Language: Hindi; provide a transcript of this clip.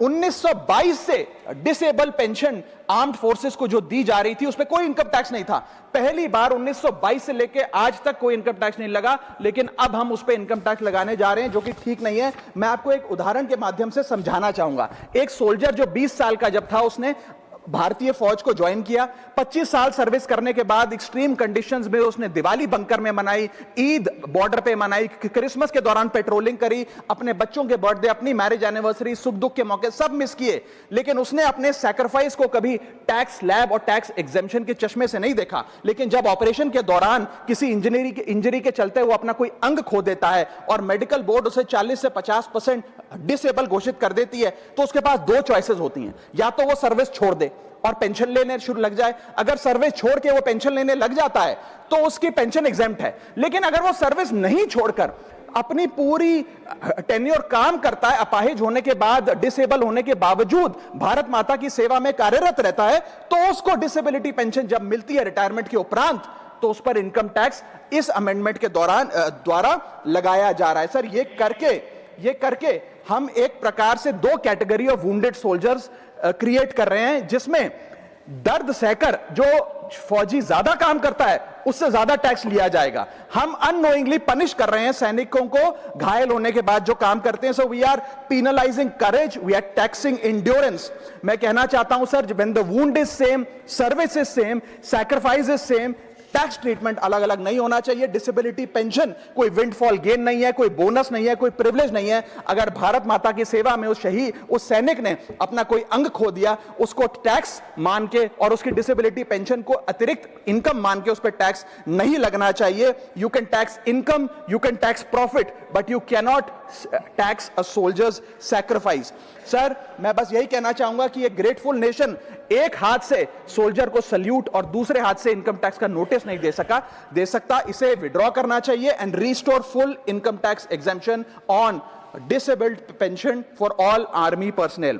1922 से डिसेबल पेंशन आर्म्ड फोर्सेस को जो दी जा रही थी उस पर कोई इनकम टैक्स नहीं था। पहली बार 1922 से लेके आज तक कोई इनकम टैक्स नहीं लगा, लेकिन अब हम उस पर इनकम टैक्स लगाने जा रहे हैं, जो कि ठीक नहीं है। मैं आपको एक उदाहरण के माध्यम से समझाना चाहूंगा। एक सोल्जर जो 20 साल का जब था, उसने भारतीय फौज को ज्वाइन किया। 25 साल सर्विस करने के बाद एक्सट्रीम कंडीशंस में उसने दिवाली बंकर में मनाई, ईद बॉर्डर पे मनाई, क्रिसमस के दौरान पेट्रोलिंग करी, अपने बच्चों के बर्थडे, अपनी मैरिज एनिवर्सरी, सुख दुख के मौके सब मिस किए। लेकिन उसने अपने सैक्रिफाइस को कभी टैक्स स्लैब और टैक्स एग्जेम्पशन के चश्मे से नहीं देखा। लेकिन जब ऑपरेशन के दौरान किसी इंजरी के चलते वो अपना कोई अंग खो देता है और मेडिकल बोर्ड उसे 40 से 50% डिसेबल घोषित कर देती है, तो उसके पास दो चॉइसेस होती हैं। या तो वो सर्विस छोड़ दे और पेंशन लेने शुरू लग जाए। अगर सर्विस छोड़ के वो पेंशन लेने लग जाता है तो उसकी पेंशन एग्जेम्प्ट है। लेकिन अगर वो सर्विस नहीं छोड़कर अपनी पूरी टेन्योर काम करता है, अपाहिज होने के बाद, डिसेबल होने के बावजूद भारत माता की सेवा में कार्यरत रहता है, तो उसको डिसेबिलिटी पेंशन जब मिलती है रिटायरमेंट के उपरांत, तो उस पर इनकम टैक्स इस अमेंडमेंट के द्वारा लगाया जा रहा है। सर, ये करके हम एक प्रकार से दो category of wounded soldiers create कर रहे हैं, जिसमें दर्द सहकर जो फौजी ज्यादा काम करता है उससे ज्यादा टैक्स लिया जाएगा। हम अननोइंगली पनिश कर रहे हैं सैनिकों को घायल होने के बाद जो काम करते हैं। So we are penalising courage, we are taxing endurance. मैं कहना चाहता हूं sir, when the wound is same, service is same, sacrifice is same, tax treatment अलग अलग नहीं होना चाहिए। डिसेबिलिटी पेंशन कोई विंडफॉल गेन नहीं है, कोई बोनस नहीं है, कोई प्रिविलेज नहीं है। अगर भारत माता की सेवा में उस सैनिक ने अपना कोई अंग खो दिया, उसको टैक्स मान के और उसकी डिसेबिलिटी पेंशन को अतिरिक्त इनकम मान के उस पर टैक्स नहीं लगना चाहिए। You can tax income, you can tax profit, but you cannot tax a soldiers sacrifice. Sir, मैं बस यही कहना चाहूंगा कि एक ग्रेटफुल नेशन एक हाथ से सोल्जर को सल्यूट और दूसरे हाथ से इनकम टैक्स का नोटिस नहीं दे सकता। इसे विड्रॉ करना चाहिए and restore full income tax exemption on disabled pension for all army personnel.